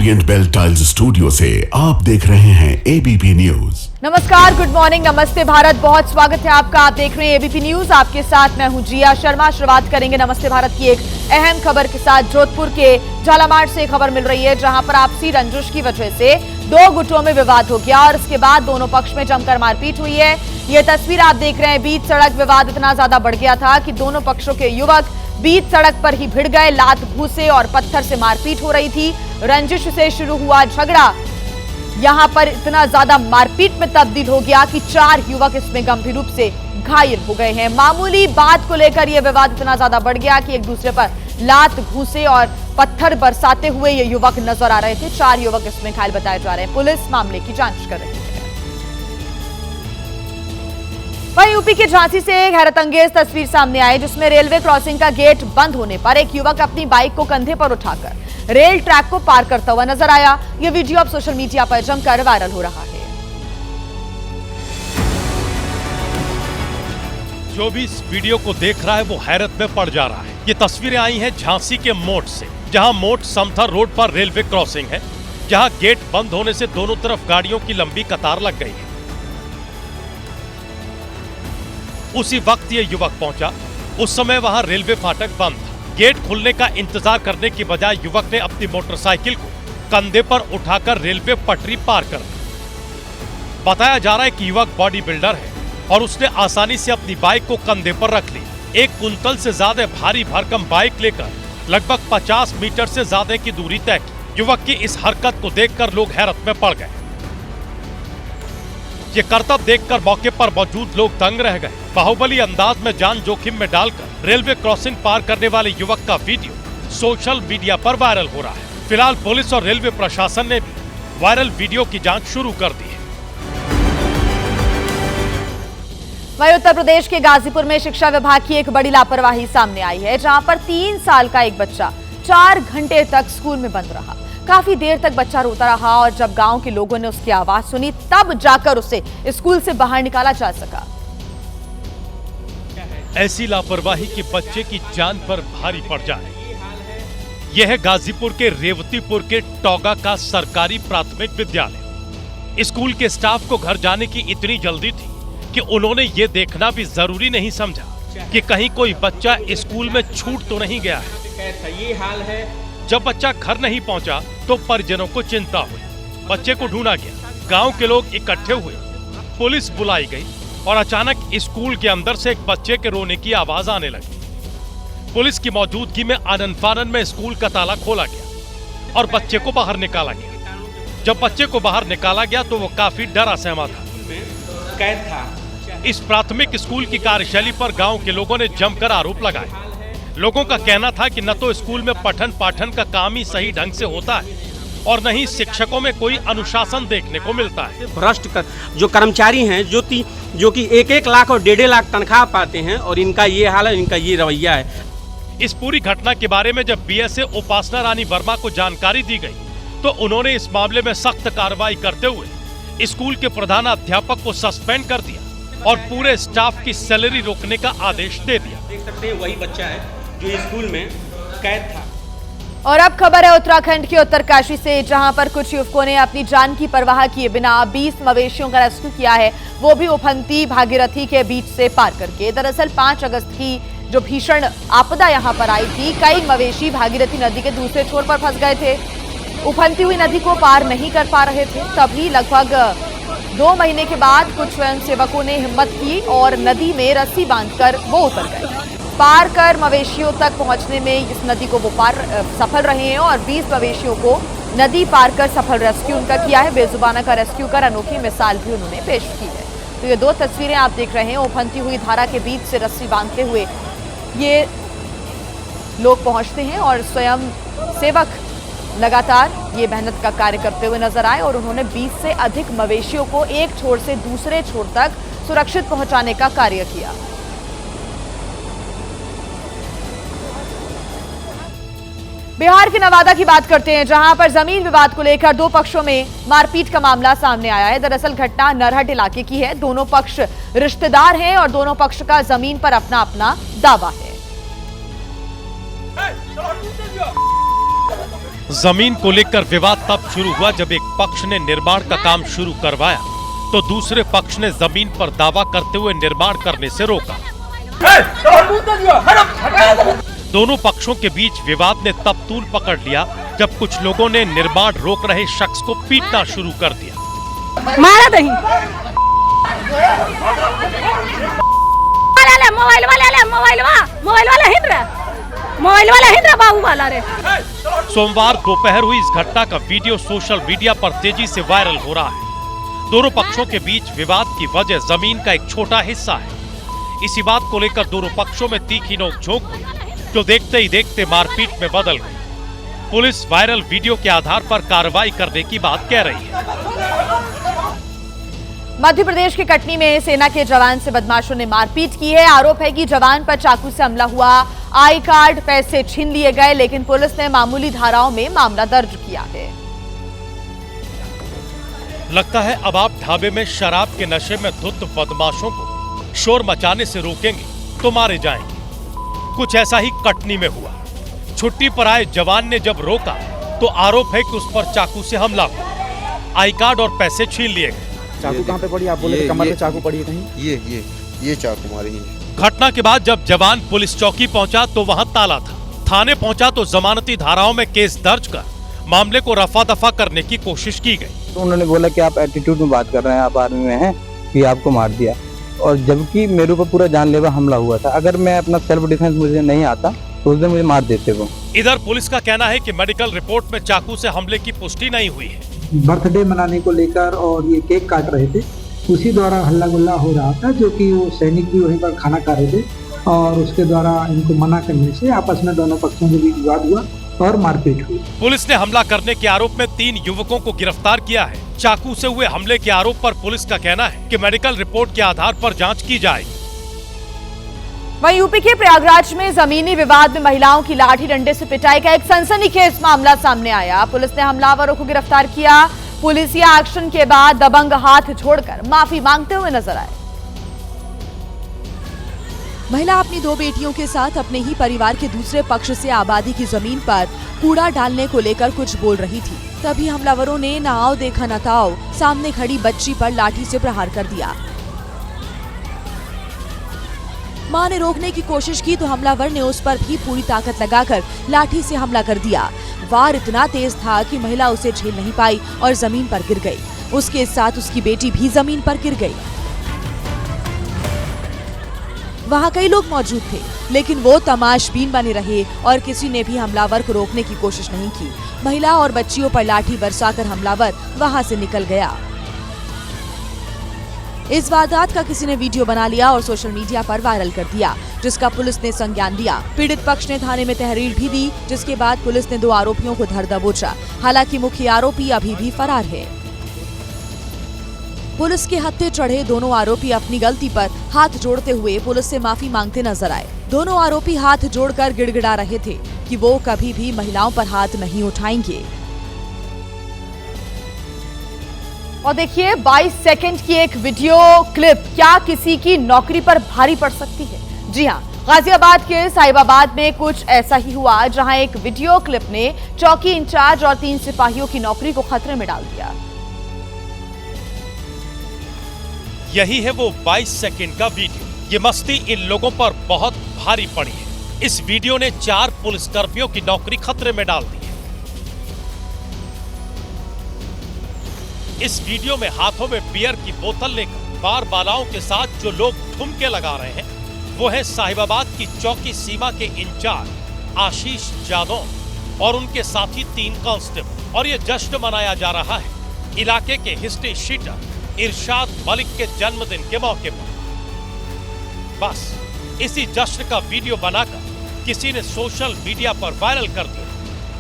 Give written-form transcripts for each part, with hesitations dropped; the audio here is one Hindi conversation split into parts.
ओरिएंट बेल टाइल्स स्टूडियो से आप देख रहे हैं एबीपी न्यूज। नमस्कार, गुड मॉर्निंग, नमस्ते भारत। बहुत स्वागत है आपका। आप देख रहे हैं एबीपी न्यूज। आपके साथ मैं हूं जिया शर्मा। शुरुआत करेंगे नमस्ते भारत की एक अहम खबर के साथ। जोधपुर के झालावाड़ से खबर मिल रही है, जहां पर आपसी रंजिश की वजह से दो गुटों में विवाद हो गया और इसके बाद दोनों पक्ष में जमकर मारपीट हुई है। ये तस्वीर आप देख रहे हैं। बीच सड़क विवाद इतना ज्यादा बढ़ गया था कि दोनों पक्षों के युवक बीच सड़क पर ही भिड़ गए। लात घूसे और पत्थर से मारपीट हो रही थी। रंजिश से शुरू हुआ झगड़ा यहां पर इतना ज्यादा मारपीट में तब्दील हो गया कि 4 युवक इसमें गंभीर रूप से घायल हो गए हैं। मामूली बात को लेकर यह विवाद इतना ज्यादा बढ़ गया कि एक दूसरे पर लात घूसे और पत्थर बरसाते हुए ये युवक नजर आ रहे थे। 4 युवक इसमें घायल बताए जा रहे हैं। पुलिस मामले की जांच कर रही है। वहीं यूपी के झांसी से एक हैरतअंगेज तस्वीर सामने आई, जिसमें रेलवे क्रॉसिंग का गेट बंद होने पर एक युवक अपनी बाइक को कंधे पर उठाकर रेल ट्रैक को पार करता हुआ नजर आया। यह वीडियो अब सोशल मीडिया पर जमकर वायरल हो रहा है। जो भी इस वीडियो को देख रहा है वो हैरत में पड़ जा रहा है। ये तस्वीरें आई हैं झांसी के मोट से, जहां मोट समथर रोड पर रेलवे क्रॉसिंग है, जहां गेट बंद होने से दोनों तरफ गाड़ियों की लंबी कतार लग गई है। उसी वक्त ये युवक पहुंचा। उस समय वहां रेलवे फाटक बंद था। गेट खुलने का इंतजार करने की बजाय युवक ने अपनी मोटरसाइकिल को कंधे पर उठाकर रेलवे पटरी पार कर दी। बताया जा रहा है कि युवक बॉडी बिल्डर है और उसने आसानी से अपनी बाइक को कंधे पर रख ली। 1 कुंतल से ज्यादा भारी भरकम बाइक लेकर लगभग 50 मीटर से ज्यादा की दूरी तय की। युवक की इस हरकत को देखकर लोग हैरत में पड़ गए। ये करतब देखकर मौके पर मौजूद लोग दंग रह गए। बाहुबली अंदाज में जान जोखिम में डालकर रेलवे क्रॉसिंग पार करने वाले युवक का वीडियो सोशल मीडिया पर वायरल हो रहा है। फिलहाल पुलिस और रेलवे प्रशासन ने भी वायरल वीडियो की जांच शुरू कर दी है। वहीं उत्तर प्रदेश के गाजीपुर में शिक्षा विभाग की एक बड़ी लापरवाही सामने आई है, जहां पर 3 साल का एक बच्चा 4 घंटे तक स्कूल में बंद रहा। काफी देर तक बच्चा रोता रहा और जब गांव के लोगों ने उसकी आवाज सुनी तब जाकर उसे स्कूल से बाहर निकाला जा सका। ऐसी लापरवाही कि बच्चे की जान पर भारी पड़ जाए। यह है गाजीपुर के रेवतीपुर के टोगा का सरकारी प्राथमिक विद्यालय। स्कूल के स्टाफ को घर जाने की इतनी जल्दी थी कि उन्होंने ये देखना भी जरूरी नहीं समझा कि कहीं कोई बच्चा स्कूल में छूट तो नहीं गया है। ये हाल है। जब बच्चा घर नहीं पहुंचा तो परिजनों को चिंता हुई। बच्चे को ढूंढा गया। गांव के लोग इकट्ठे हुए, पुलिस बुलाई गई और अचानक स्कूल के अंदर से एक बच्चे के रोने की आवाज आने लगी। पुलिस की मौजूदगी में आनन फानन में स्कूल का ताला खोला गया और बच्चे को बाहर निकाला गया। जब बच्चे को बाहर निकाला गया तो वो काफी डरा सहमा था। कैद था। इस प्राथमिक स्कूल की कार्यशैली पर गांव के लोगों ने जमकर आरोप लगाए। लोगों का कहना था कि न तो स्कूल में पठन पाठन का काम ही सही ढंग से होता है और न ही शिक्षकों में कोई अनुशासन देखने को मिलता है। भ्रष्ट जो कर्मचारी हैं जो कि 1-1 लाख और 1.5 लाख तनख्वाह पाते हैं और इनका ये हाल है, इनका ये रवैया है। इस पूरी घटना के बारे में जब बीएसए उपासना रानी वर्मा को जानकारी दी गई तो उन्होंने इस मामले में सख्त कार्रवाई करते हुए स्कूल के प्रधानाध्यापक को सस्पेंड कर दिया और पूरे स्टाफ की सैलरी रोकने का आदेश दे दिया। देख सकते हैं वही बच्चा है जो स्कूल में कैद था। और अब खबर है उत्तराखंड के उत्तरकाशी से, जहां पर कुछ युवकों ने अपनी जान की परवाह किए बिना 20 मवेशियों का रेस्क्यू किया है, वो भी उफनती भागीरथी के बीच से पार करके। दरअसल 5 अगस्त की जो भीषण आपदा यहां पर आई थी, कई मवेशी भागीरथी नदी के दूसरे छोर पर फंस गए थे। उफनती हुई नदी को पार नहीं कर पा रहे थे। तभी लगभग 2 महीने के बाद कुछ स्वयंसेवकों ने हिम्मत की और नदी में रस्सी बांधकर वो उतर गए। पार कर मवेशियों तक पहुंचने में इस नदी को वो पार सफल रहे हैं और 20 मवेशियों को नदी पार कर सफल रेस्क्यू उनका किया है। बेजुबाना का रेस्क्यू कर अनोखी मिसाल भी उन्होंने पेश की है। तो ये 2 तस्वीरें आप देख रहे हैं। उफनती हुई धारा के बीच से रस्सी बांधते हुए ये लोग पहुंचते हैं और स्वयं सेवक लगातार ये मेहनत का कार्य करते हुए नजर आए और उन्होंने 20 से अधिक मवेशियों को एक छोर से दूसरे छोर तक सुरक्षित पहुंचाने का कार्य किया। बिहार के नवादा की बात करते हैं, जहां पर जमीन विवाद को लेकर 2 पक्षों में मारपीट का मामला सामने आया है। दरअसल घटना नरहट इलाके की है। दोनों पक्ष रिश्तेदार हैं और दोनों पक्ष का जमीन पर अपना अपना दावा है। जमीन को लेकर विवाद तब शुरू हुआ जब एक पक्ष ने निर्माण का काम शुरू करवाया तो दूसरे पक्ष ने जमीन पर दावा करते हुए निर्माण करने से रोका। दोनों पक्षों के बीच विवाद ने तब तूल पकड़ लिया जब कुछ लोगों ने निर्माण रोक रहे शख्स को पीटना शुरू कर दिया। मारा दही मोबाइल वाला हिंद्रा बाबू वाला रे। सोमवार दोपहर हुई इस घटना का वीडियो सोशल मीडिया पर तेजी से वायरल हो रहा है। दोनों पक्षों के बीच विवाद की वजह जमीन का एक छोटा हिस्सा है। इसी बात को लेकर दोनों पक्षों में तीखी नोकझोंक हुई जो देखते ही देखते मारपीट में बदल गई। पुलिस वायरल वीडियो के आधार पर कार्रवाई करने की बात कह रही है। मध्य प्रदेश के कटनी में सेना के जवान से बदमाशों ने मारपीट की है। आरोप है कि जवान पर चाकू से हमला हुआ, आई कार्ड, पैसे छीन लिए गए, लेकिन पुलिस ने मामूली धाराओं में मामला दर्ज किया है। लगता है अब आप ढाबे में शराब के नशे में धुत बदमाशों को शोर मचाने से रोकेंगे तो मारे जाएंगे। कुछ ऐसा ही कटनी में हुआ। छुट्टी पर आए जवान ने जब रोका तो आरोप है कि उस पर चाकू से हमला हुआ, आई कार्ड और पैसे छीन लिए गए। चाकू कहाँ पे पड़ी? आप बोले थे कमर पे चाकू पड़ी है कहीं। ये चाकू मारी है। घटना के बाद जब जवान पुलिस चौकी पहुंचा तो वहां ताला था। थाने पहुंचा तो जमानती धाराओं में केस दर्ज कर मामले को रफा दफा करने की कोशिश की गई। तो उन्होंने बोला कि आप एटीट्यूड में बात कर रहे हैं, आप आर्मी में हैं, कि आपको मार दिया, और जबकि मेरे ऊपर पूरा जानलेवा हमला हुआ था। अगर मैं अपना सेल्फ डिफेंस मुझे नहीं आता तो उस दिन मुझे मार देते वो। इधर पुलिस का कहना है कि मेडिकल रिपोर्ट में चाकू से हमले की पुष्टि नहीं हुई है। बर्थडे मनाने को लेकर और ये केक काट रहे थे, उसी द्वारा हल्ला गुल्ला हो रहा था, जो कि वो सैनिक भी वहीं पर खाना खा रहे थे और उसके द्वारा इनको मना करने से आपस में दोनों पक्षों के बीच विवाद हुआ और मारपीट हुई। पुलिस ने हमला करने के आरोप में 3 युवकों को गिरफ्तार किया है। चाकू से हुए हमले के आरोप पर पुलिस का कहना है कि मेडिकल रिपोर्ट के आधार पर जांच की जाएगी। वहीं यूपी के प्रयागराज में जमीनी विवाद में महिलाओं की लाठी डंडे से पिटाई का एक सनसनीखेज मामला सामने आया। पुलिस ने हमलावरों को गिरफ्तार किया। पुलिसिया एक्शन के बाद दबंग हाथ जोड़कर माफी मांगते हुए नजर आए। महिला अपनी 2 बेटियों के साथ अपने ही परिवार के दूसरे पक्ष से आबादी की जमीन पर कूड़ा डालने को लेकर कुछ बोल रही थी। तभी हमलावरों ने ना आओ देखा न ताओ सामने खड़ी बच्ची पर लाठी से प्रहार कर दिया। मां ने रोकने की कोशिश की तो हमलावर ने उस पर भी पूरी ताकत लगाकर लाठी से हमला कर दिया। वार इतना तेज था कि महिला उसे झेल नहीं पाई और जमीन पर गिर गई। उसके साथ उसकी बेटी भी जमीन पर गिर गई। वहाँ कई लोग मौजूद थे, लेकिन वो तमाशबीन बने रहे और किसी ने भी हमलावर को रोकने की कोशिश नहीं की। महिला और बच्चियों पर लाठी बरसाकर हमलावर वहाँ से निकल गया। इस वारदात का किसी ने वीडियो बना लिया और सोशल मीडिया पर वायरल कर दिया, जिसका पुलिस ने संज्ञान लिया। पीड़ित पक्ष ने थाने में तहरीर भी दी, जिसके बाद पुलिस ने 2 आरोपियों को धर दबोचा। हालांकि मुख्य आरोपी अभी भी फरार है। पुलिस के हत्थे चढ़े दोनों आरोपी अपनी गलती पर हाथ जोड़ते हुए पुलिस से माफी मांगते नजर आए। दोनों आरोपी हाथ जोड़कर गिड़गिड़ा रहे थे कि वो कभी भी महिलाओं पर हाथ नहीं उठाएंगे। और देखिए 22 सेकंड की एक वीडियो क्लिप क्या किसी की नौकरी पर भारी पड़ सकती है। जी हां, गाजियाबाद के साहिबाबाद में कुछ ऐसा ही हुआ, जहां एक वीडियो क्लिप ने चौकी इंचार्ज और 3 सिपाहियों की नौकरी को खतरे में डाल दिया। यही है वो 22 सेकंड का वीडियो। ये मस्ती इन लोगों पर बहुत भारी पड़ी है। इस वीडियो ने 4 पुलिसकर्मियों की नौकरी खतरे में डाल दी है। इस वीडियो में हाथों में बियर की बोतल लेकर बार बालाओं के साथ जो लोग ठुमके लगा रहे हैं वो है साहिबाबाद की चौकी सीमा के इंचार्ज आशीष यादव और उनके साथी 3 कांस्टेबल। और ये जश्न मनाया जा रहा है इलाके के हिस्ट्री शीटर इरशाद मलिक के जन्मदिन के मौके पर। बस इसी जश्न का वीडियो बनाकर किसी ने सोशल मीडिया पर वायरल कर दिया,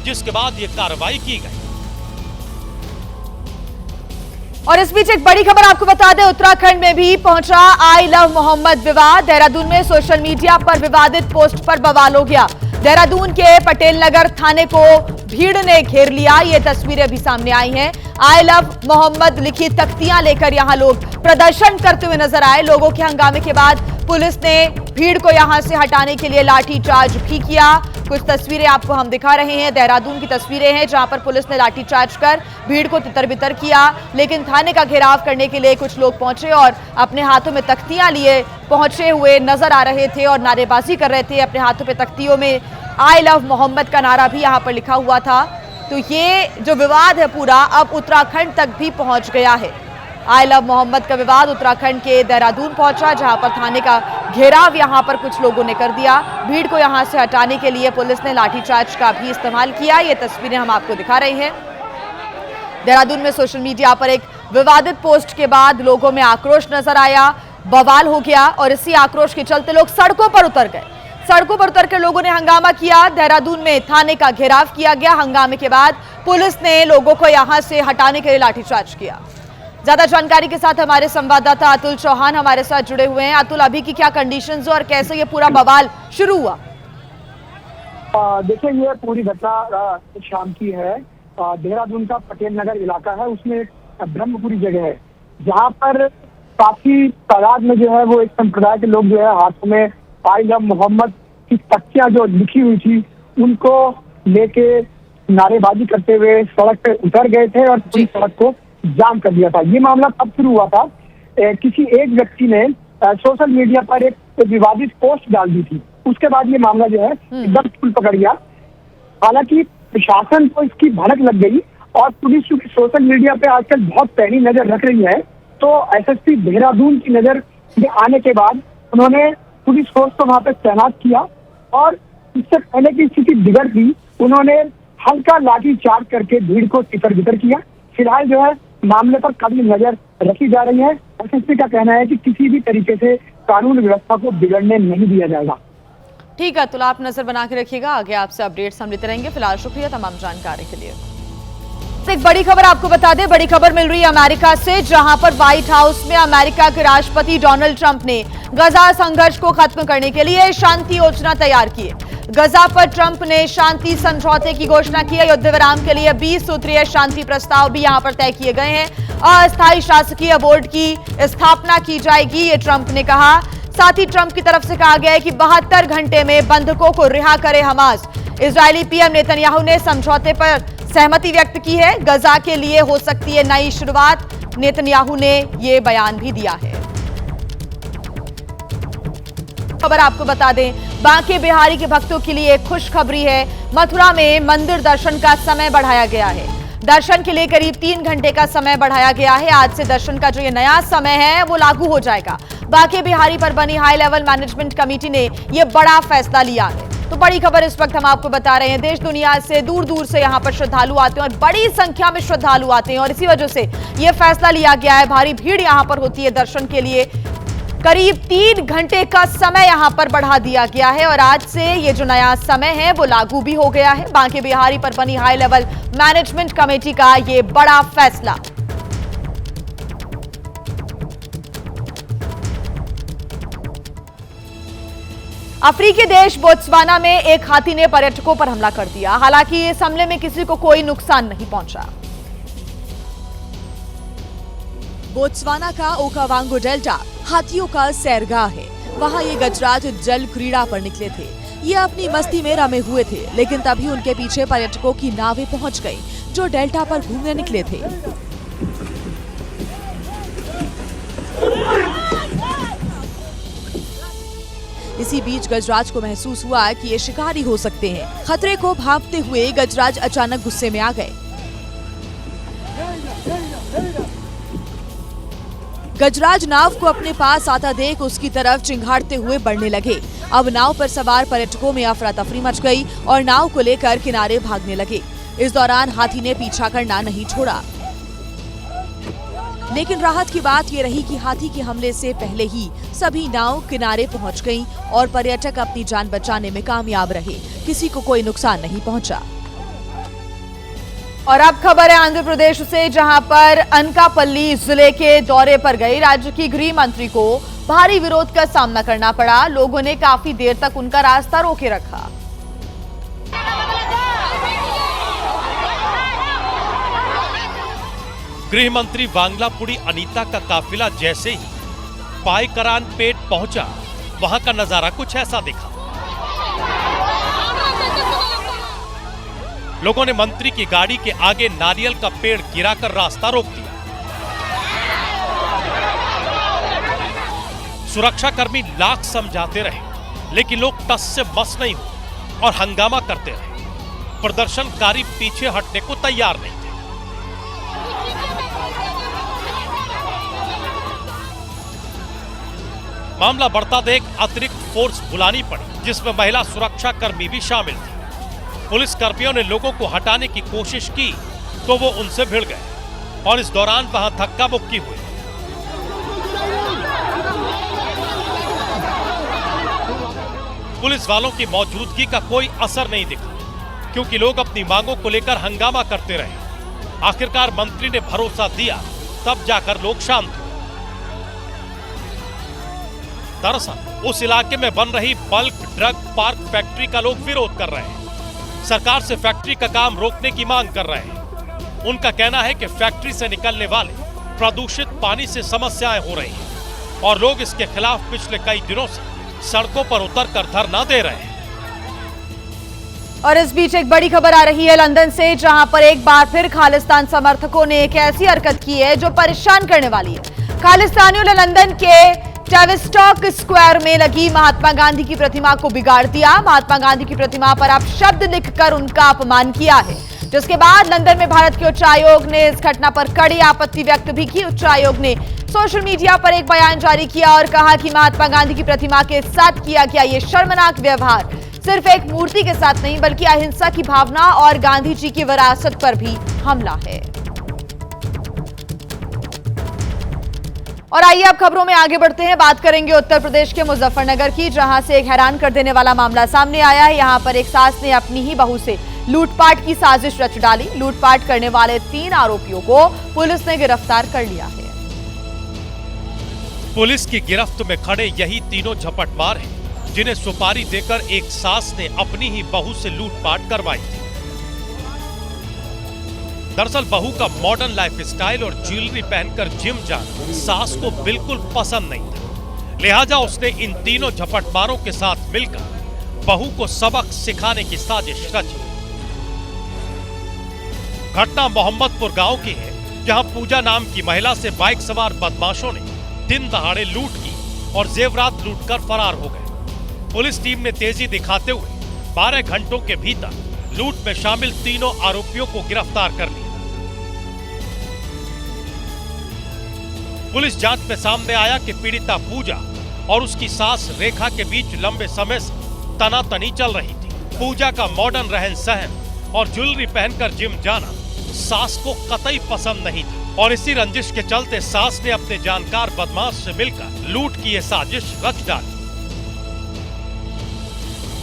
जिसके बाद ये कार्रवाई की गई। और इस बीच एक बड़ी खबर आपको बता दें, उत्तराखंड में भी पहुंचा आई लव मोहम्मद विवाद। देहरादून में सोशल मीडिया पर विवादित पोस्ट पर बवाल हो गया। देहरादून के पटेल नगर थाने को भीड़ ने घेर लिया। ये तस्वीरें भी सामने आई हैं। आई लव मोहम्मद लिखी तख्तियां लेकर यहां लोग प्रदर्शन करते हुए नजर आए। लोगों के हंगामे के बाद पुलिस ने भीड़ को यहां से हटाने के लिए लाठीचार्ज भी किया। कुछ तस्वीरें आपको हम दिखा रहे हैं, देहरादून की तस्वीरें हैं जहां पर पुलिस ने लाठीचार्ज कर भीड़ को तितर-बितर किया, लेकिन थाने का घेराव करने के लिए कुछ लोग पहुंचे और अपने हाथों में तख्तियां लिए पहुंचे हुए नजर आ रहे थे और नारेबाजी कर रहे थे। अपने हाथों पे तख्तियों में आई लव मोहम्मद का नारा भी यहां पर लिखा हुआ था। तो ये जो विवाद है पूरा अब उत्तराखंड तक भी पहुंच गया है। आई लव मोहम्मद का विवाद उत्तराखंड के देहरादून पहुंचा, जहां पर थाने का घेराव यहां पर कुछ लोगों ने कर दिया। भीड़ को यहां से हटाने के लिए पुलिस ने लाठीचार्ज का भी इस्तेमाल किया। ये तस्वीरें हम आपको दिखा रहे हैं। देहरादून में सोशल मीडिया पर एक विवादित पोस्ट के बाद लोगों में आक्रोश नजर आया, बवाल हो गया और इसी आक्रोश के चलते लोग सड़कों पर उतर गए। सड़कों पर उतरकर लोगों ने हंगामा किया। देहरादून में थाने का घेराव किया गया। हंगामे के बाद पुलिस ने लोगों को यहां से हटाने के लिए लाठीचार्ज किया। ज्यादा जानकारी के साथ हमारे संवाददाता अतुल चौहान हमारे साथ जुड़े हुए हैं। अतुल, अभी की क्या कंडीशंस और कैसे ये पूरा बवाल शुरू हुआ? देखिए, ये पूरी घटना शाम की है। देहरादून का पटेल नगर इलाका है, उसमें एक ब्रह्मपुरी जगह है जहाँ पर काफी तादाद में जो है वो एक संप्रदाय के लोग जो है हाथों में आई लव मोहम्मद की तख्तियां जो लिखी हुई थी उनको लेके नारेबाजी करते हुए सड़क पे उतर गए थे और पूरी सड़क को जाम कर दिया था। ये मामला कब शुरू हुआ था? किसी एक व्यक्ति ने सोशल मीडिया पर एक विवादित पोस्ट डाल दी थी। उसके बाद ये मामला जो है एकदम फूल पकड़ गया। हालांकि प्रशासन को इसकी भनक लग गई और पुलिस चूंकि सोशल मीडिया पे आजकल बहुत पैनी नजर रख रही है, तो एसएसपी देहरादून की नजर में आने के बाद उन्होंने पुलिस फोर्स को वहां पे तैनात किया और इससे पहले की स्थिति बिगड़ गई, उन्होंने हल्का लाठी चार्ज करके भीड़ को तितर-बितर किया। फिलहाल जो है मामले पर कड़ी नजर रखी जा रही है। एसएसपी का कहना है कि किसी भी तरीके से कानून व्यवस्था को बिगड़ने नहीं दिया जाएगा। ठीक है, तो आप नजर बना के रखिएगा, आगे आपसे अपडेट्स हम लेते रहेंगे। फिलहाल शुक्रिया तमाम जानकारी के लिए। एक बड़ी खबर आपको बता दें, बड़ी खबर मिल रही है अमेरिका से, जहां पर व्हाइट हाउस में अमेरिका के राष्ट्रपति डोनाल्ड ट्रंप ने गजा संघर्ष को खत्म करने के लिए शांति योजना तैयार की है। गजा पर ट्रंप ने शांति समझौते की घोषणा की है। युद्ध विराम के लिए 20 सूत्रीय शांति प्रस्ताव भी यहां पर तय किए गए हैं। अस्थायी शासकीय बोर्ड की स्थापना की जाएगी, ये ट्रंप ने कहा। साथ ही ट्रंप की तरफ से कहा गया है कि 72 घंटे में बंधकों को रिहा करे हमास। इजरायली पीएम नेतन्याहू ने समझौते पर सहमति व्यक्त की है। गजा के लिए हो सकती है नई शुरुआत, नेतन्याहू ने यह बयान भी दिया है। खबर आपको बता दें, बांके बिहारी के भक्तों के लिए खुशखबरी है। मथुरा में मंदिर दर्शन का समय बढ़ाया गया है। दर्शन के लिए करीब 3 घंटे का समय बढ़ाया गया है। आज से दर्शन का जो ये नया समय है वो लागू हो जाएगा। बांके बिहारी पर बनी हाई लेवल मैनेजमेंट कमेटी ने यह बड़ा फैसला लिया है। तो बड़ी खबर इस वक्त हम आपको बता रहे हैं, देश दुनिया से दूर दूर से यहाँ पर श्रद्धालु आते हैं और बड़ी संख्या में श्रद्धालु आते हैं और इसी वजह से यह फैसला लिया गया है। भारी भीड़ यहाँ पर होती है दर्शन के लिए। करीब 3 घंटे का समय यहां पर बढ़ा दिया गया है और आज से ये जो नया समय है वो लागू भी हो गया है। बांके बिहारी पर बनी हाई लेवल मैनेजमेंट कमेटी का ये बड़ा फैसला। अफ्रीकी देश बोत्सवाना में एक हाथी ने पर्यटकों पर हमला कर दिया। हालांकि इस हमले में किसी को कोई नुकसान नहीं पहुंचा। बोत्सवाना का ओकावांगो डेल्टा हाथियों का सैरगाह है। वहाँ ये गजराज जल क्रीड़ा पर निकले थे। ये अपनी मस्ती में रमे हुए थे, लेकिन तभी उनके पीछे पर्यटकों की नावें पहुंच गईं, जो डेल्टा पर घूमने निकले थे। इसी बीच गजराज को महसूस हुआ कि ये शिकारी हो सकते हैं। खतरे को भांपते हुए गजराज अचानक गुस्से में आ गए। गजराज नाव को अपने पास आता देख उसकी तरफ चिंघाड़ते हुए बढ़ने लगे। अब नाव पर सवार पर्यटकों में अफरा तफरी मच गई और नाव को लेकर किनारे भागने लगे। इस दौरान हाथी ने पीछा करना नहीं छोड़ा, लेकिन राहत की बात ये रही कि हाथी के हमले से पहले ही सभी नाव किनारे पहुंच गईं और पर्यटक अपनी जान बचाने में कामयाब रहे। किसी को कोई नुकसान नहीं पहुंचा। और अब खबर है आंध्र प्रदेश से, जहां पर अनकापल्ली जिले के दौरे पर गई राज्य की गृह मंत्री को भारी विरोध का सामना करना पड़ा। लोगों ने काफी देर तक उनका रास्ता रोके रखा। गृह मंत्री वांगलापुड़ी अनीता का काफिला जैसे ही पाईकरानपेट पहुंचा, वहां का नजारा कुछ ऐसा दिखा। लोगों ने मंत्री की गाड़ी के आगे नारियल का पेड़ गिराकर रास्ता रोक दिया। सुरक्षाकर्मी लाख समझाते रहे, लेकिन लोग टस से मस नहीं हुए और हंगामा करते रहे। प्रदर्शनकारी पीछे हटने को तैयार नहीं थे। मामला बढ़ता देख अतिरिक्त फोर्स बुलानी पड़ी, जिसमें महिला सुरक्षाकर्मी भी शामिल थी। पुलिस कर्मियों ने लोगों को हटाने की कोशिश की तो वो उनसे भिड़ गए और इस दौरान वहां धक्का मुक्की हुई। पुलिस वालों की मौजूदगी का कोई असर नहीं दिखा, क्योंकि लोग अपनी मांगों को लेकर हंगामा करते रहे। आखिरकार मंत्री ने भरोसा दिया, तब जाकर लोग शांत हुए। दरअसल उस इलाके में बन रही बल्क ड्रग पार्क फैक्ट्री का लोग विरोध कर रहे हैं। सरकार से फैक्ट्री का काम रोकने की मांग कर रहे हैं। उनका कहना है कि फैक्ट्री से निकलने वाले प्रदूषित पानी से समस्याएं हो रही हैं और लोग इसके खिलाफ पिछले कई दिनों से सड़कों पर उतरकर धरना दे रहे हैं। और इस बीच एक बड़ी खबर आ रही है लंदन से, जहां पर एक बार फिर खालिस्तान समर्थकों ने एक ऐसी हरकत की है जो परेशान करने वाली है। खालिस्तानियों ने लंदन के टैविस्टॉक स्क्वायर में लगी महात्मा गांधी की प्रतिमा को बिगाड़ दिया। महात्मा गांधी की प्रतिमा पर अपशब्द लिखकर उनका अपमान किया है, जिसके बाद लंदन में भारत के उच्चायोग ने इस घटना पर कड़ी आपत्ति व्यक्त भी की। उच्चायोग ने सोशल मीडिया पर एक बयान जारी किया और कहा कि महात्मा गांधी की प्रतिमा के साथ किया गया ये शर्मनाक व्यवहार सिर्फ एक मूर्ति के साथ नहीं, बल्कि अहिंसा की भावना और गांधी जी की विरासत पर भी हमला है। और आइए अब खबरों में आगे बढ़ते हैं। बात करेंगे उत्तर प्रदेश के मुजफ्फरनगर की, जहां से एक हैरान कर देने वाला मामला सामने आया है। यहां पर एक सास ने अपनी ही बहू से लूटपाट की साजिश रच डाली। लूटपाट करने वाले 3 आरोपियों को पुलिस ने गिरफ्तार कर लिया है। पुलिस की गिरफ्त में खड़े यही तीनों झपटमार हैं, जिन्हें सुपारी देकर एक सास ने अपनी ही बहू से लूटपाट करवाई थी। दरअसल बहू का मॉडर्न लाइफस्टाइल और ज्वेलरी पहनकर जिम जाना सास को बिल्कुल पसंद नहीं था। लिहाजा उसने इन तीनों झपटमारों के साथ मिलकर बहू को सबक सिखाने की साजिश रची। घटना मोहम्मदपुर गांव की है, जहां पूजा नाम की महिला से बाइक सवार बदमाशों ने दिन दहाड़े लूट की और जेवरात लूटकर फरार हो गए। पुलिस टीम ने तेजी दिखाते हुए 12 घंटों के भीतर लूट में शामिल तीनों आरोपियों को गिरफ्तार कर लिया। पुलिस जांच में सामने आया कि पीड़िता पूजा और उसकी सास रेखा के बीच लंबे समय से तनातनी चल रही थी। पूजा का मॉडर्न रहन सहन और ज्वेलरी पहनकर जिम जाना सास को कतई पसंद नहीं था और इसी रंजिश के चलते सास ने अपने जानकार बदमाश से मिलकर लूट की यह साजिश रच डाली।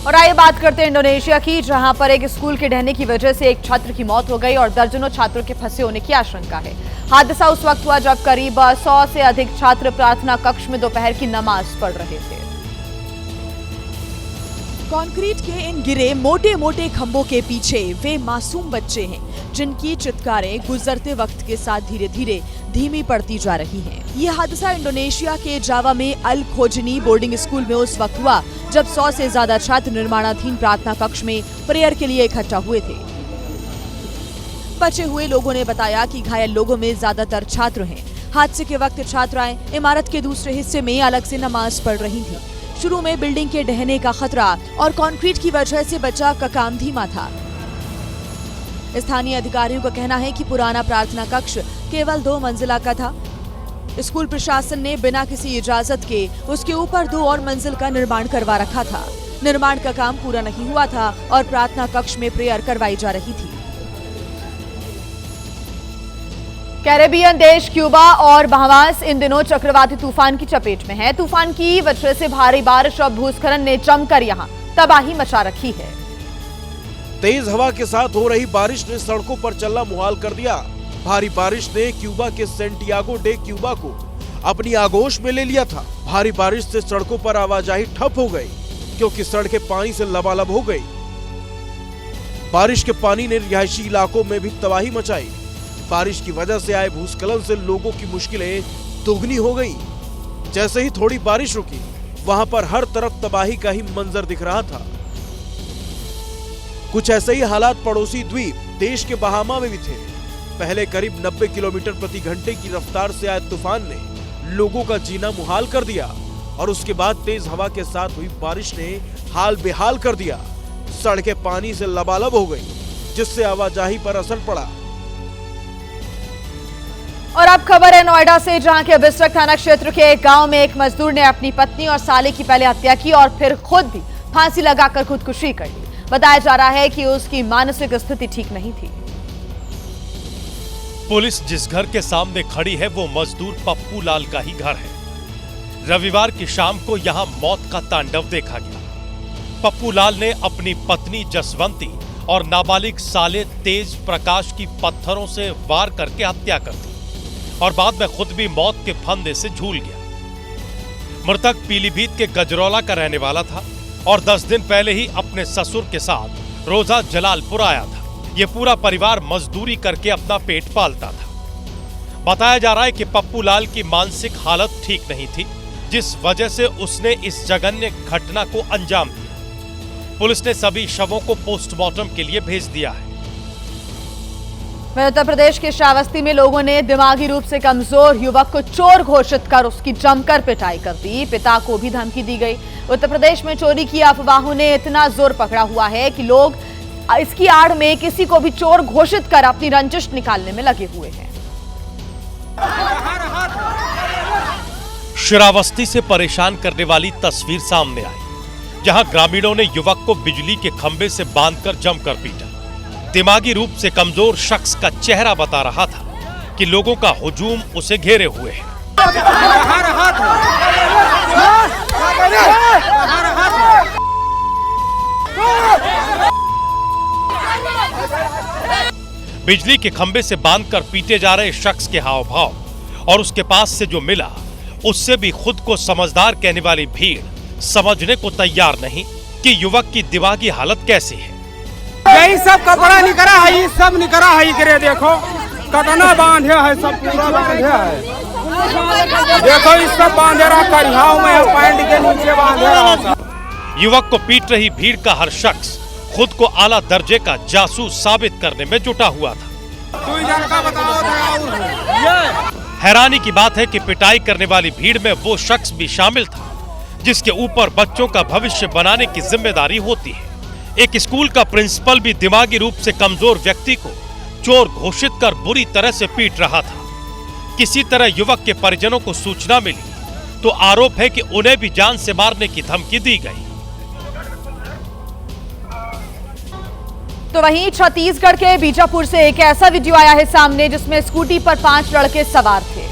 और आइए बात करते हैं इंडोनेशिया की, जहां पर एक स्कूल के ढहने की वजह से एक छात्र की मौत हो गई और दर्जनों छात्रों के फंसे होने की आशंका है। हादसा उस वक्त हुआ जब करीब 100 से अधिक छात्र प्रार्थना कक्ष में दोपहर की नमाज पढ़ रहे थे। कंक्रीट के इन गिरे मोटे मोटे खंभों के पीछे वे मासूम बच्चे हैं, जिनकी चित्कारें गुजरते वक्त के साथ धीरे धीरे धीमी पड़ती जा रही हैं। ये हादसा इंडोनेशिया के जावा में अल खोजनी बोर्डिंग स्कूल में उस वक्त हुआ जब 100 से ज्यादा छात्र निर्माणाधीन प्रार्थना कक्ष में प्रेयर के लिए इकट्ठा हुए थे। बचे हुए लोगों ने बताया कि घायल लोगों में ज्यादातर छात्र हैं। हादसे के वक्त छात्राएं इमारत के दूसरे हिस्से में अलग से नमाज पढ़ रही थीं। शुरू में बिल्डिंग के ढहने का खतरा और कंक्रीट की वजह से बचाव का काम धीमा था। स्थानीय अधिकारियों का कहना है कि पुराना प्रार्थना कक्ष केवल 2 मंजिला का था। स्कूल प्रशासन ने बिना किसी इजाजत के उसके ऊपर 2 और मंजिल का निर्माण करवा रखा था। निर्माण का काम पूरा नहीं हुआ था और प्रार्थना कक्ष में प्रेयर करवाई जा रही थी। कैरेबियन देश क्यूबा और बहामास इन दिनों चक्रवाती तूफान की चपेट में है। तूफान की वजह से भारी बारिश और भूस्खलन ने जमकर यहां तबाही मचा रखी है। तेज हवा के साथ हो रही बारिश ने सड़कों पर चलना मुहाल कर दिया। भारी बारिश ने क्यूबा के सेंटियागो डे क्यूबा को अपनी आगोश में ले लिया था। भारी बारिश से सड़कों पर आवाजाही ठप हो गई, क्योंकि सड़कें पानी से लबालब हो गई। बारिश के पानी ने रिहायशी इलाकों में भी तबाही मचाई। बारिश की वजह से आए भूस्खलन से लोगों की मुश्किलें दोगुनी हो गई। जैसे ही थोड़ी बारिश रुकी, वहां पर हर तरफ तबाही का ही मंजर दिख रहा था। कुछ ऐसे ही हालात पड़ोसी द्वीप देश के बहामा में भी थे। पहले करीब 90 किलोमीटर प्रति घंटे की रफ्तार से आए तूफान ने लोगों का जीना मुहाल कर दिया और उसके बाद तेज हवा के साथ हुई बारिश ने हाल बेहाल कर दिया। सड़कें पानी से लबालब हो गई, जिससे आवाजाही पर असर पड़ा। और अब खबर है नोएडा से, जहां के बिस्रक थाना क्षेत्र के एक गांव में एक मजदूर ने अपनी पत्नी और साले की पहले हत्या की और फिर खुद भी फांसी लगाकर खुदकुशी कर ली। बताया जा रहा है कि उसकी मानसिक स्थिति ठीक नहीं थी। पुलिस जिस घर के सामने खड़ी है वो मजदूर पप्पू लाल का ही घर है। रविवार की शाम को यहां मौत का तांडव देखा गया। पप्पू लाल ने अपनी पत्नी जसवंती और नाबालिग साले तेज प्रकाश की पत्थरों से वार करके हत्या कर दी और बाद में खुद भी मौत के फंदे से झूल गया। मृतक पीलीभीत के गजरौला का रहने वाला था और 10 दिन पहले ही अपने ससुर के साथ रोजा जलालपुर आया था। ये पूरा परिवार मजदूरी करके अपना पेट पालता था। बताया जा रहा है कि पप्पू लाल की मानसिक हालत ठीक नहीं थी, जिस वजह से उसने इस जघन्य घटना को अंजाम दिया। पुलिस ने सभी शवों को पोस्टमार्टम के लिए भेज दिया है। उत्तर प्रदेश के श्रावस्ती में लोगों ने दिमागी रूप से कमजोर युवक को चोर घोषित कर उसकी जमकर पिटाई कर दी। पिता को भी धमकी दी गई। उत्तर प्रदेश में चोरी की अफवाहों ने इतना जोर पकड़ा हुआ है कि लोग इसकी आड़ में किसी को भी चोर घोषित कर अपनी रंजिश निकालने में लगे हुए हैं। श्रावस्ती से परेशान करने वाली तस्वीर सामने आई, जहां ग्रामीणों ने युवक को बिजली के खंभे से बांधकर जमकर पीटा। दिमागी रूप से कमजोर शख्स का चेहरा बता रहा था कि लोगों का हुजूम उसे घेरे हुए है। बिजली के खंभे से बांधकर पीटे जा रहे शख्स के हाव भाव और उसके पास से जो मिला उससे भी खुद को समझदार कहने वाली भीड़ समझने को तैयार नहीं कि युवक की दिमागी हालत कैसी है। यही सब कपड़ा निकरा है, सब निकरा है, करे देखो कतना बांधे है, सब पूरा बांधे है। देखो इस सब बांधे रहा करिहाव में, पैंट के नीचे बांधे रहा। युवक को पीट रही भीड़ का हर शख्स खुद को आला दर्जे का जासूस साबित करने में जुटा हुआ था। हैरानी की बात है कि पिटाई करने वाली भीड़ में वो शख्स भी शामिल था जिसके ऊपर बच्चों का भविष्य बनाने की जिम्मेदारी होती है। एक स्कूल का प्रिंसिपल भी दिमागी रूप से कमजोर व्यक्ति को चोर घोषित कर बुरी तरह से पीट रहा था। किसी तरह युवक के परिजनों को सूचना मिली तो आरोप है कि उन्हें भी जान से मारने की धमकी दी गई। तो वहीं छत्तीसगढ़ के बीजापुर से एक ऐसा वीडियो आया है सामने जिसमें स्कूटी पर 5 लड़के सवार थे।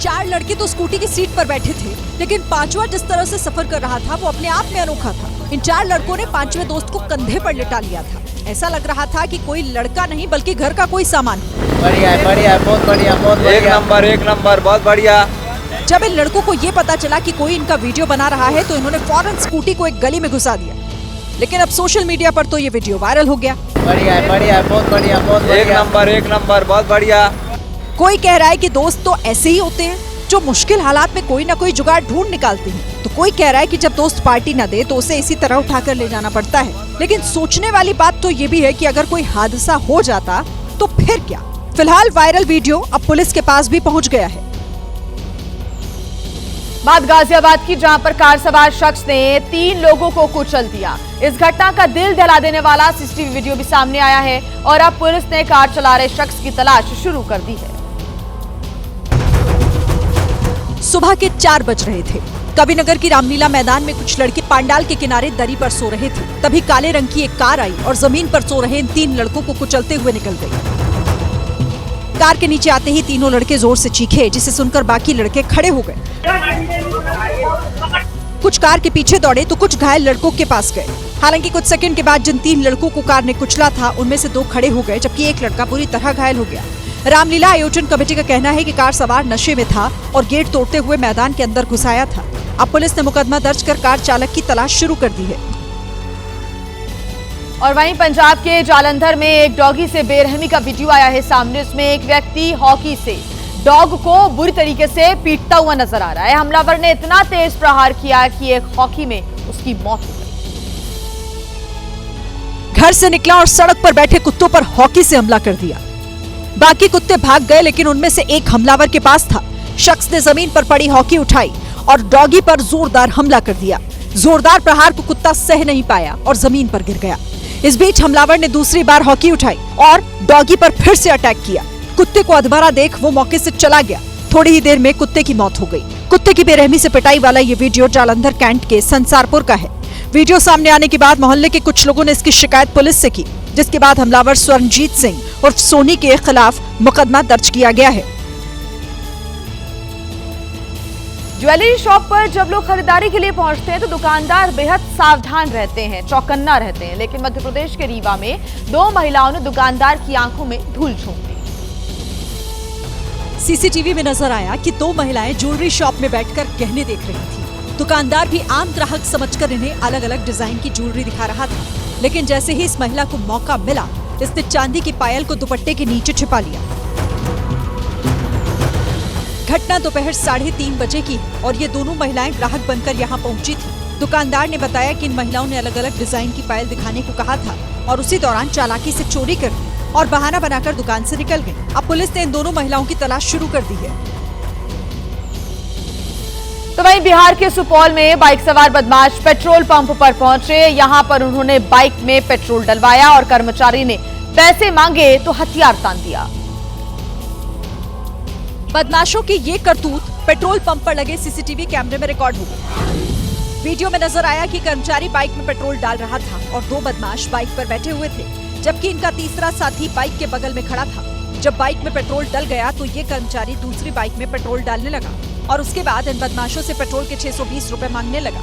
4 लड़के तो स्कूटी की सीट पर बैठे थे, लेकिन 5वां जिस तरह से सफर कर रहा था वो अपने आप में अनोखा था। इन 4 लड़कों ने 5वें दोस्त को कंधे पर लिटा लिया था। ऐसा लग रहा था कि कोई लड़का नहीं बल्कि घर का कोई सामान। बढ़िया बढ़िया, बहुत बढ़िया, बहुत बढ़िया, एक नंबर, बहुत बढ़िया। जब इन लड़कों को ये पता चला कि कोई इनका वीडियो बना रहा है तो इन्होंने फौरन स्कूटी को एक गली में घुसा दिया। लेकिन अब सोशल मीडिया पर तो ये वीडियो वायरल हो गया। बढ़िया बढ़िया, बहुत बढ़िया, बहुत बढ़िया, एक नंबर, बहुत बढ़िया। कोई कह रहा है कि दोस्त तो ऐसे ही होते हैं जो मुश्किल हालात में कोई ना कोई जुगाड़ ढूंढ निकालते हैं, तो कोई कह रहा है कि जब दोस्त पार्टी न दे तो उसे इसी तरह उठाकर ले जाना पड़ता है। लेकिन सोचने वाली बात तो ये भी है कि अगर कोई हादसा हो जाता तो फिर क्या। फिलहाल वायरल वीडियो अब पुलिस के पास भी पहुंच गया है। बात गाजियाबाद की, जहां पर कार सवार शख्स ने 3 लोगों को कुचल दिया। इस घटना का दिल दहला देने वाला सीसीटीवी वीडियो भी सामने आया है और अब पुलिस ने कार चला रहे शख्स की तलाश शुरू कर दी है। सुबह के 4 बज रहे थे। कविनगर की रामलीला मैदान में कुछ लड़के पांडाल के किनारे दरी पर सो रहे थे। तभी काले रंग की एक कार आई और जमीन पर सो रहे इन 3 लड़कों को कुचलते हुए निकल गई। कार के नीचे आते ही तीनों लड़के जोर से चीखे, जिसे सुनकर बाकी लड़के खड़े हो गए। कुछ कार के पीछे दौड़े तो कुछ घायल लड़कों के पास गए। हालांकि कुछ सेकंड के बाद जिन 3 लड़कों को कार ने कुचला था उनमें से 2 खड़े हो गए, जबकि एक लड़का पूरी तरह घायल हो गया। रामलीला आयोजन कमेटी का कहना है कि कार सवार नशे में था और गेट तोड़ते हुए मैदान के अंदर घुस आया था। अब पुलिस ने मुकदमा दर्ज कर कार चालक की तलाश शुरू कर दी है। और वहीं पंजाब के जालंधर में एक डॉगी से बेरहमी का वीडियो आया है सामने। उसमें एक व्यक्ति हॉकी से डॉग को बुरी तरीके से पीटता हुआ नजर आ रहा है। हमलावर ने इतना तेज प्रहार किया कि एक हॉकी में उसकी मौत हो गई। घर से निकला और सड़क पर बैठे कुत्तों पर हॉकी से हमला कर दिया। बाकी कुत्ते भाग गए, लेकिन उनमें से एक हमलावर के पास था। शख्स ने जमीन पर पड़ी हॉकी उठाई और डॉगी पर जोरदार हमला कर दिया। जोरदार प्रहार को कुत्ता सह नहीं पाया और जमीन पर गिर गया। इस बीच हमलावर ने दूसरी बार हॉकी उठाई और डॉगी पर फिर से अटैक किया। कुत्ते को अधमरा देख वो मौके से चला गया। थोड़ी ही देर में कुत्ते की मौत हो गई। कुत्ते की बेरहमी से पिटाई वाला ये वीडियो जालंधर कैंट के संसारपुर का है। वीडियो सामने आने के बाद मोहल्ले के कुछ लोगों ने इसकी शिकायत पुलिस से की, जिसके बाद हमलावर स्वर्णजीत सिंह उर्फ सोनी के खिलाफ मुकदमा दर्ज किया गया है। ज्वेलरी शॉप पर जब लोग खरीदारी के लिए पहुंचते हैं तो दुकानदार बेहद सावधान रहते हैं, चौकन्ना रहते हैं। लेकिन मध्य प्रदेश के रीवा में 2 महिलाओं ने दुकानदार की आंखों में धूल झोंक दी। सीसीटीवी में नजर आया कि 2 महिलाएं ज्वेलरी शॉप में बैठकर गहने देख रही थी। दुकानदार भी आम ग्राहक समझकर इन्हें अलग अलग डिजाइन की ज्वेलरी दिखा रहा था, लेकिन जैसे ही इस महिला को मौका मिला, इसने चांदी की पायल को दुपट्टे के नीचे छिपा लिया। घटना दोपहर 3:30 बजे की और ये दोनों महिलाएं ग्राहक बनकर यहाँ पहुंची थी। दुकानदार ने बताया कि इन महिलाओं ने अलग अलग डिजाइन की पायल दिखाने को कहा था और उसी दौरान चालाकी से चोरी कर दी और बहाना बनाकर दुकान से निकल गई। अब पुलिस ने इन दोनों महिलाओं की तलाश शुरू कर दी है। तो वहीं बिहार के सुपौल में बाइक सवार बदमाश पेट्रोल पंप पर पहुंचे। यहां पर उन्होंने बाइक में पेट्रोल डलवाया और कर्मचारी ने पैसे मांगे तो हथियार तान दिया। बदमाशों की ये करतूत पेट्रोल पंप पर लगे सीसीटीवी कैमरे में रिकॉर्ड हो गई। वीडियो में नजर आया कि कर्मचारी बाइक में पेट्रोल डाल रहा था और 2 बदमाश बाइक पर बैठे हुए थे, जबकि इनका तीसरा साथी बाइक के बगल में खड़ा था। जब बाइक में पेट्रोल डल गया तो ये कर्मचारी दूसरी बाइक में पेट्रोल डालने लगा और उसके बाद इन बदमाशों से पेट्रोल के 620 रुपए मांगने लगा।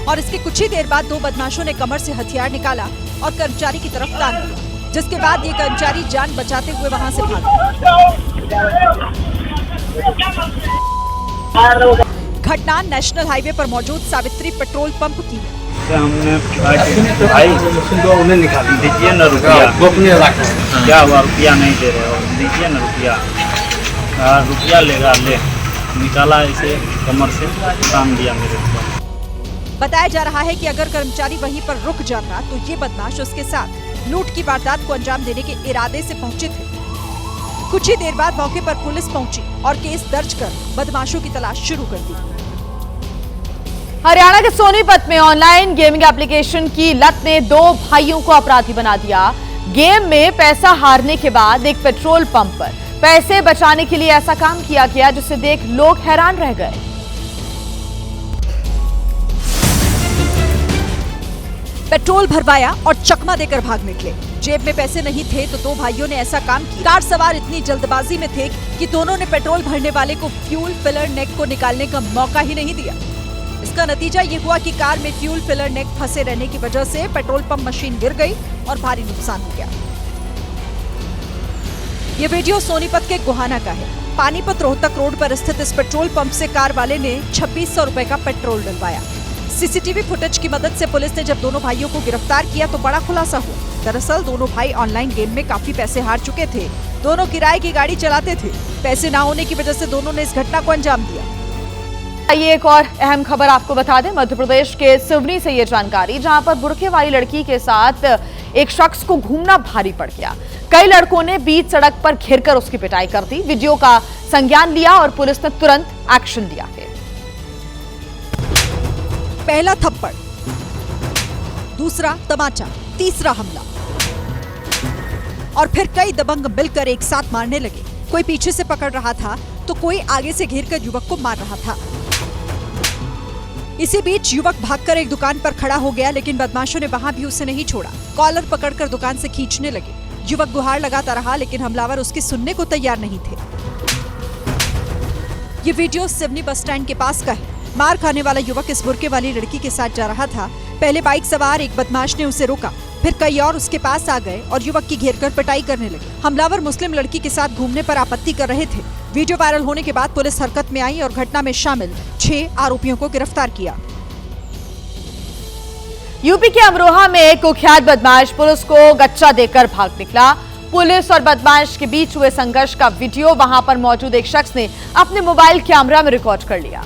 और इसके कुछ ही देर बाद 2 बदमाशों ने कमर से हथियार निकाला और कर्मचारी की तरफ तान दिया, जिसके बाद ये कर्मचारी जान बचाते हुए वहां से भागा। घटना नेशनल हाईवे पर मौजूद सावित्री पेट्रोल पंप की है। हमने भाई उन्हें निकाल दीजिए ना रुपया, क्या हुआ, रुपया नहीं दे रहे हो, दीजिए ना रुपया। रुपया लेगा, ले निकाला, ऐसे कमर से तान दिया मेरे ऊपर। बताया जा रहा है कि अगर कर्मचारी वहीं पर रुक जाता तो ये बदमाश उसके साथ लूट की वारदात को अंजाम देने के इरादे से पहुंचे थे। कुछ ही देर बाद मौके पर पुलिस पहुंची और केस दर्ज कर बदमाशों की तलाश शुरू कर दी। हरियाणा के सोनीपत में ऑनलाइन गेमिंग एप्लीकेशन की लत ने 2 भाइयों को अपराधी बना दिया। गेम में पैसा हारने के बाद एक पेट्रोल पंप पर पैसे बचाने के लिए ऐसा काम किया गया जिसे देख लोग हैरान रह गए। पेट्रोल भरवाया और चकमा देकर भाग निकले। जेब में पैसे नहीं थे तो 2 भाइयों ने ऐसा काम किया। कार सवार इतनी जल्दबाजी में थे कि दोनों ने पेट्रोल भरने वाले को फ्यूल फिलर नेक को निकालने का मौका ही नहीं दिया। इसका नतीजा ये हुआ कि कार में फ्यूल फिलर नेक फंसे रहने की वजह से पेट्रोल पंप मशीन गिर गई और भारी नुकसान हो गया। ये वीडियो सोनीपत के गोहाना का है। पानीपत रोहतक रोड पर स्थित इस पेट्रोल पंप से कार वाले ने 2600 रुपए का पेट्रोल डलवाया। सीसीटीवी फुटेज की मदद से पुलिस ने जब दोनों भाइयों को गिरफ्तार किया तो बड़ा खुलासा हुआ। दरअसल दोनों भाई ऑनलाइन गेम में काफी पैसे हार चुके थे। दोनों किराए की गाड़ी चलाते थे। पैसे ना होने की वजह से दोनों ने इस घटना को अंजाम दिया। आइए एक और अहम खबर आपको बता दें। मध्य प्रदेश के सिवनी से ये जानकारी, जहां पर बुर्के वाली लड़की के साथ एक शख्स को घूमना भारी पड़ गया। कई लड़कों ने बीच सड़क पर घेरकर उसकी पिटाई कर दी। वीडियो का संज्ञान लिया और पुलिस ने तुरंत एक्शन लिया है। पहला थप्पड़, दूसरा तमाचा, तीसरा हमला और फिर कई दबंग मिलकर एक साथ मारने लगे। कोई पीछे से पकड़ रहा था तो कोई आगे से घेरकर युवक को मार रहा था। इसी बीच युवक भागकर एक दुकान पर खड़ा हो गया, लेकिन बदमाशों ने वहां भी उसे नहीं छोड़ा। कॉलर पकड़कर दुकान से खींचने लगे। युवक गुहार लगाता रहा, लेकिन हमलावर उसकी सुनने को तैयार नहीं थे। ये वीडियो सिवनी बस स्टैंड के पास का है। मार खाने वाला युवक इस बुर्के वाली लड़की के साथ जा रहा था। पहले बाइक सवार एक बदमाश ने उसे रोका, फिर कई और उसके पास आ गए और युवक की घेरकर पिटाई करने लगे। हमलावर मुस्लिम लड़की के साथ घूमने पर आपत्ति कर रहे थे। वीडियो वायरल होने के बाद पुलिस हरकत में आई और घटना में शामिल 6 आरोपियों को गिरफ्तार किया। यूपी के अमरोहा में एक कुख्यात बदमाश पुलिस को गच्चा देकर भाग निकला। पुलिस और बदमाश के बीच हुए संघर्ष का वीडियो वहां पर मौजूद एक शख्स ने अपने मोबाइल कैमरा में रिकॉर्ड कर लिया।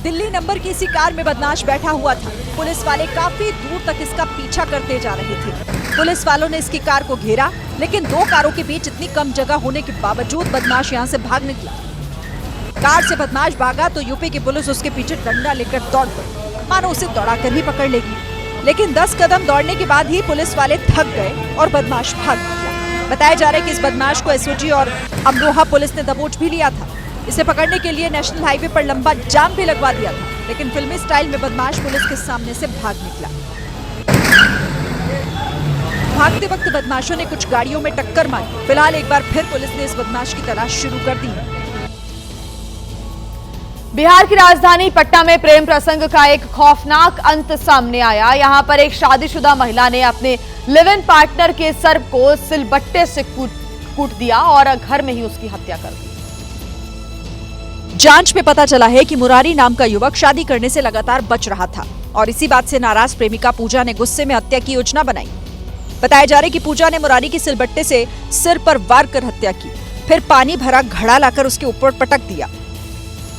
दिल्ली नंबर की इसी कार में बदमाश बैठा हुआ था। पुलिस वाले काफी दूर तक इसका पीछा करते जा रहे थे। पुलिस वालों ने इसकी कार को घेरा, लेकिन दो कारों के बीच इतनी कम जगह होने के बावजूद बदमाश यहाँ से भाग निकला। कार से बदमाश भागा तो यूपी की पुलिस उसके पीछे डंडा लेकर दौड़ पड़ी, मानो उसे दौड़ाकर ही पकड़ लेगी। लेकिन 10 कदम दौड़ने के बाद ही पुलिस वाले थक गए और बदमाश भाग निकला। बताया जा रहा है कि इस बदमाश को एसओजी और अमरोहा पुलिस ने दबोच भी लिया था। इसे पकड़ने के लिए नेशनल हाईवे पर लंबा जाम भी लगवा दिया था, लेकिन फिल्मी स्टाइल में बदमाश पुलिस के सामने से भाग निकला। भागते वक्त बदमाशों ने कुछ गाड़ियों में टक्कर मारी। फिलहाल एक बार फिर पुलिस ने इस बदमाश की तलाश शुरू कर दी है। बिहार की राजधानी पटना में प्रेम प्रसंग का एक खौफनाक अंत सामने आया। यहां पर एक शादीशुदा महिला ने अपने लिव इन पार्टनर के सर को सिलबट्टे से कूट दिया और घर में ही उसकी हत्या कर दी। जांच में पता चला है कि मुरारी नाम का युवक शादी करने से लगातार बच रहा था और इसी बात से नाराज प्रेमिका पूजा ने गुस्से में हत्या की योजना बनाई। बताया जा रहा है कि पूजा ने मुरारी की सिलबट्टे से सिर पर वार कर हत्या की, फिर पानी भरा घड़ा लाकर उसके ऊपर पटक दिया।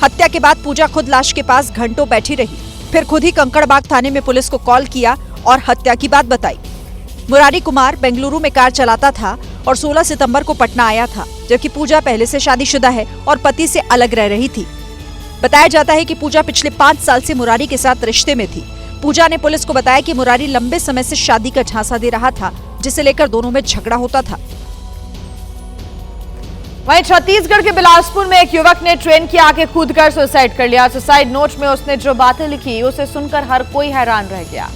हत्या के बाद पूजा खुद लाश के पास घंटों बैठी रही, फिर खुद ही कंकड़बाग थाने में पुलिस को कॉल किया और हत्या की बात बताई। मुरारी कुमार बेंगलुरु में कार चलाता था और 16 सितंबर को पटना आया था, जबकि पूजा पहले से शादीशुदा है और पति से अलग रह रही थी। बताया जाता है कि पूजा पिछले 5 साल से मुरारी के साथ रिश्ते में थी। पूजा ने पुलिस को बताया कि मुरारी लंबे समय से शादी का झांसा दे रहा था, जिसे लेकर दोनों में झगड़ा होता था। वहीं छत्तीसगढ़ के बिलासपुर में एक युवक ने ट्रेन के आगे कूदकर सुसाइड कर लिया। सुसाइड नोट में उसने जो बातें लिखी उसे सुनकर हर कोई हैरान रह गया,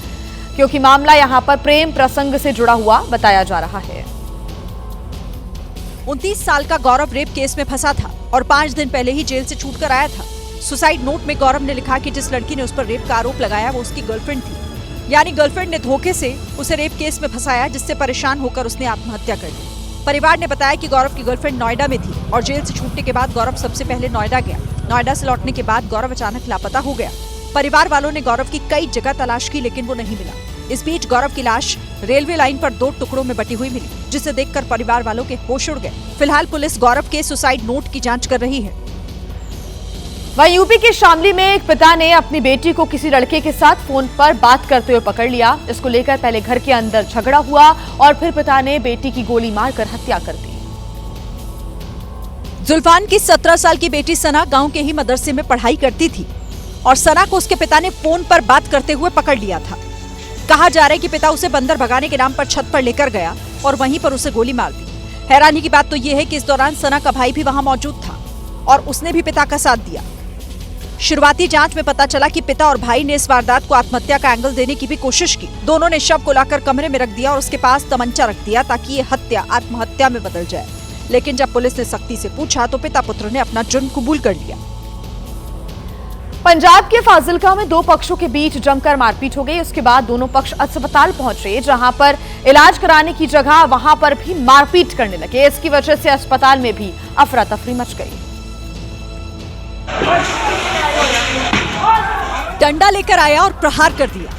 क्योंकि मामला यहां पर प्रेम प्रसंग से जुड़ा हुआ बताया जा रहा है। 29 साल का गौरव रेप केस में फंसा था और 5 दिन पहले ही जेल से छूटकर आया था। सुसाइड नोट में गौरव ने लिखा कि जिस लड़की ने उस पर रेप का आरोप लगाया वो उसकी गर्लफ्रेंड थी, यानी गर्लफ्रेंड ने धोखे से उसे रेप केस में फंसाया, जिससे परेशान होकर उसने आत्महत्या कर ली। परिवार ने बताया कि गौरव की गर्लफ्रेंड नोएडा में थी और जेल से छूटने के बाद गौरव सबसे पहले नोएडा गया। नोएडा से लौटने के बाद गौरव अचानक लापता हो गया। परिवार वालों ने गौरव की कई जगह तलाश की, लेकिन वो नहीं मिला। इस बीच गौरव की लाश रेलवे लाइन पर 2 टुकड़ों में बटी हुई मिली, जिसे देखकर परिवार वालों के होश उड़ गए। फिलहाल पुलिस गौरव के सुसाइड नोट की जांच कर रही है। वहीं यूपी के शामली में एक पिता ने अपनी बेटी को किसी लड़के के साथ फोन पर बात करते हुए पकड़ लिया। इसको लेकर पहले घर के अंदर झगड़ा हुआ और फिर पिता ने बेटी की गोली मारकर हत्या कर दी। जुल्फान की 17 साल की बेटी सना गांव के ही मदरसे में पढ़ाई करती थी और सना को उसके पिता ने फोन पर बात करते हुए पकड़ लिया था। कहा जा रहा है कि पिता उसे बंदर भगाने के नाम पर छत पर लेकर गया और वहीं पर उसे गोली मार दी। हैरानी की बात तो यह है कि इस दौरान सना का भाई भी वहां मौजूद था और उसने भी पिता का साथ दिया। शुरुआती जांच में पता चला कि पिता और भाई ने इस वारदात को आत्महत्या का एंगल देने की भी कोशिश की। दोनों ने शव को लाकर कमरे में रख दिया और उसके पास तमंचा रख दिया ताकि ये हत्या आत्महत्या में बदल जाए। लेकिन जब पुलिस ने सख्ती से पूछा तो पिता पुत्र ने अपना जुर्म कबूल कर लिया। पंजाब के फाजिलका में 2 पक्षों के बीच जमकर मारपीट हो गई। उसके बाद दोनों पक्ष अस्पताल पहुंचे, जहां पर इलाज कराने की जगह वहां पर भी मारपीट करने लगे। इसकी वजह से अस्पताल में भी अफरा तफरी मच गई। डंडा लेकर आया और प्रहार कर दिया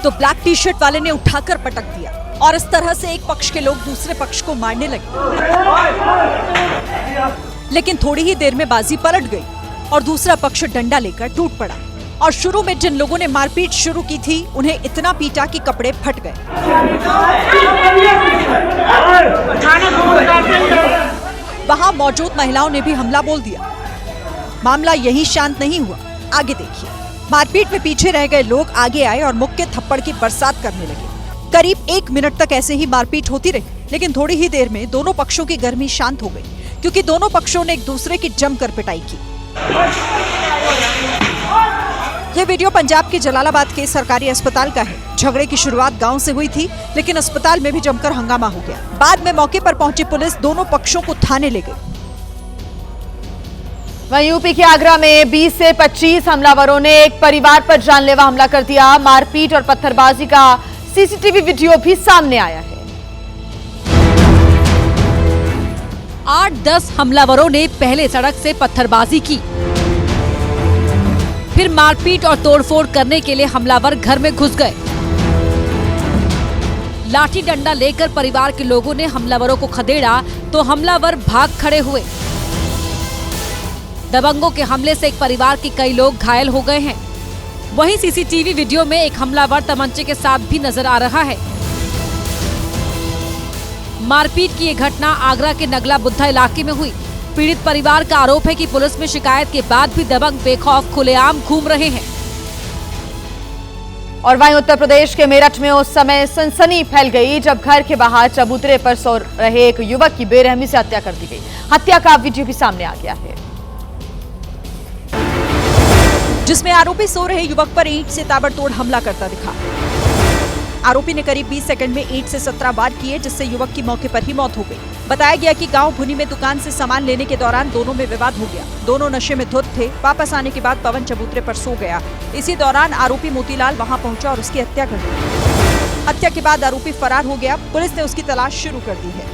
तो ब्लैक टी शर्ट वाले ने उठाकर पटक दिया और इस तरह से एक पक्ष के लोग दूसरे पक्ष को मारने लगे। लेकिन थोड़ी ही देर में बाजी पलट गई और दूसरा पक्ष डंडा लेकर टूट पड़ा और शुरू में जिन लोगों ने मारपीट शुरू की थी उन्हें इतना पीटा कि कपड़े फट गए। वहां मौजूद महिलाओं ने भी हमला बोल दिया। मामला यही शांत नहीं हुआ, आगे देखिए। मारपीट में पीछे रह गए लोग आगे आए और मुक्के थप्पड़ की बरसात करने लगे। करीब 1 मिनट तक ऐसे ही मारपीट होती रही, लेकिन थोड़ी ही देर में दोनों पक्षों की गर्मी शांत हो गई, क्योंकि दोनों पक्षों ने एक दूसरे की जमकर पिटाई की। यह वीडियो पंजाब के जलालाबाद के सरकारी अस्पताल का है। झगड़े की शुरुआत गांव से हुई थी, लेकिन अस्पताल में भी जमकर हंगामा हो गया। बाद में मौके पर पहुंची पुलिस दोनों पक्षों को थाने ले गई। वहीं यूपी के आगरा में 20 से 25 हमलावरों ने एक परिवार पर जानलेवा हमला कर दिया। मारपीट और पत्थरबाजी का सीसीटीवी वीडियो भी सामने आया है। 8-10 हमलावरों ने पहले सड़क से पत्थरबाजी की, फिर मारपीट और तोड़फोड़ करने के लिए हमलावर घर में घुस गए। लाठी डंडा लेकर परिवार के लोगों ने हमलावरों को खदेड़ा तो हमलावर भाग खड़े हुए। दबंगों के हमले से एक परिवार के कई लोग घायल हो गए हैं। वहीं सीसीटीवी वीडियो में एक हमलावर तमंचे के साथ भी नजर आ रहा है। मारपीट की ये घटना आगरा के नगला बुद्धा इलाके में हुई। पीड़ित परिवार का आरोप है कि पुलिस में शिकायत के बाद भी दबंग बेखौफ खुलेआम घूम रहे हैं। और वहीं उत्तर प्रदेश के मेरठ में उस समय सनसनी फैल गई जब घर के बाहर चबूतरे पर सो रहे एक युवक की बेरहमी से हत्या कर दी गई। हत्या का वीडियो भी सामने आ गया है, जिसमें आरोपी सो रहे युवक पर ईंट से ताबड़तोड़ हमला करता दिखा। आरोपी ने करीब 20 सेकंड में ईंट से 17 वार किए, जिससे युवक की मौके पर ही मौत हो गई। बताया गया कि गांव भुनी में दुकान से सामान लेने के दौरान दोनों में विवाद हो गया। दोनों नशे में धुत थे। वापस आने के बाद पवन चबूतरे पर सो गया। इसी दौरान आरोपी मोतीलाल वहां पहुंचा और उसकी हत्या कर दी। हत्या के बाद आरोपी फरार हो गया। पुलिस ने उसकी तलाश शुरू कर दी है।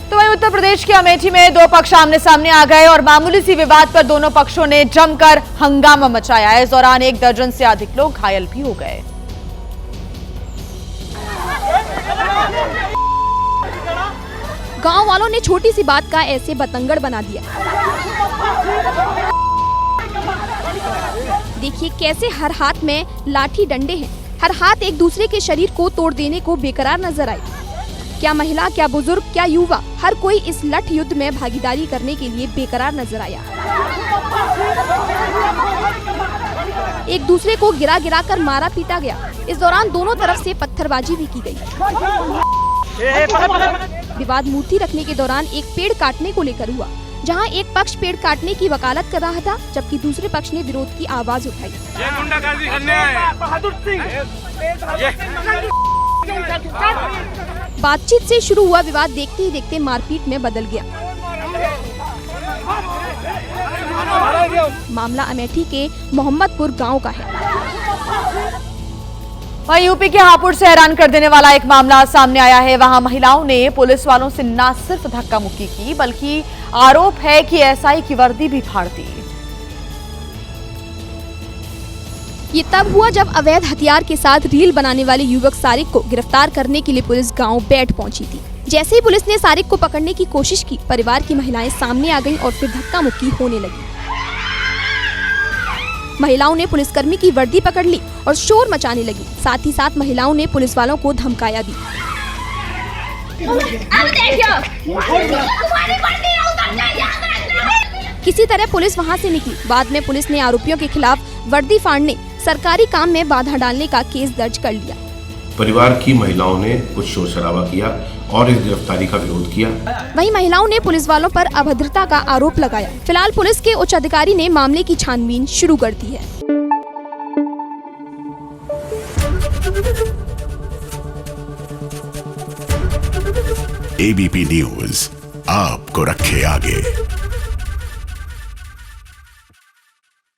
तो वहीं उत्तर प्रदेश के अमेठी में दो पक्ष आमने सामने आ गए और मामूली सी विवाद पर दोनों पक्षों ने जमकर हंगामा मचाया। इस दौरान 1 दर्जन से अधिक लोग घायल भी हो गए। गांव वालों ने छोटी सी बात का ऐसे बतंगड़ बना दिया। देखिए कैसे हर हाथ में लाठी डंडे हैं। हर हाथ एक दूसरे के शरीर को तोड़ देने को बेकरार नजर आए। क्या महिला, क्या बुजुर्ग, क्या युवा, हर कोई इस लठ युद्ध में भागीदारी करने के लिए बेकरार नजर आया। एक दूसरे को गिरा गिरा कर मारा पीटा गया। इस दौरान दोनों तरफ से पत्थरबाजी भी की गई। विवाद मूर्ति रखने के दौरान एक पेड़ काटने को लेकर हुआ, जहां एक पक्ष पेड़ काटने की वकालत कर रहा था, जबकि दूसरे पक्ष ने विरोध की आवाज उठाई। बातचीत से शुरू हुआ विवाद देखते ही देखते मारपीट में बदल गया। मामला अमेठी के मोहम्मदपुर गांव का है। वहीं यूपी के हापुड़ से हैरान कर देने वाला एक मामला सामने आया है। वहां महिलाओं ने पुलिस वालों से न सिर्फ धक्का मुक्की की, बल्कि आरोप है कि एसआई की वर्दी भी फाड़ दी। ये तब हुआ जब अवैध हथियार के साथ रील बनाने वाले युवक सारिक को गिरफ्तार करने के लिए पुलिस गांव बैठ पहुंची थी। जैसे ही पुलिस ने सारिक को पकड़ने की कोशिश की, परिवार की महिलाएं सामने आ गईं और फिर धक्का मुक्की होने लगी। महिलाओं ने पुलिसकर्मी की वर्दी पकड़ ली और शोर मचाने लगी। साथ ही साथ महिलाओं ने पुलिस वालों को धमकाया भी। किसी तरह पुलिस वहां से निकली। बाद में पुलिस ने आरोपियों के खिलाफ वर्दी फाड़ने, सरकारी काम में बाधा डालने का केस दर्ज कर लिया। परिवार की महिलाओं ने कुछ शोर शराबा किया और इस गिरफ्तारी का विरोध किया। वहीं महिलाओं ने पुलिस वालों पर अभद्रता का आरोप लगाया। फिलहाल पुलिस के उच्च अधिकारी ने मामले की छानबीन शुरू कर दी है। एबीपी न्यूज आपको रखे आगे।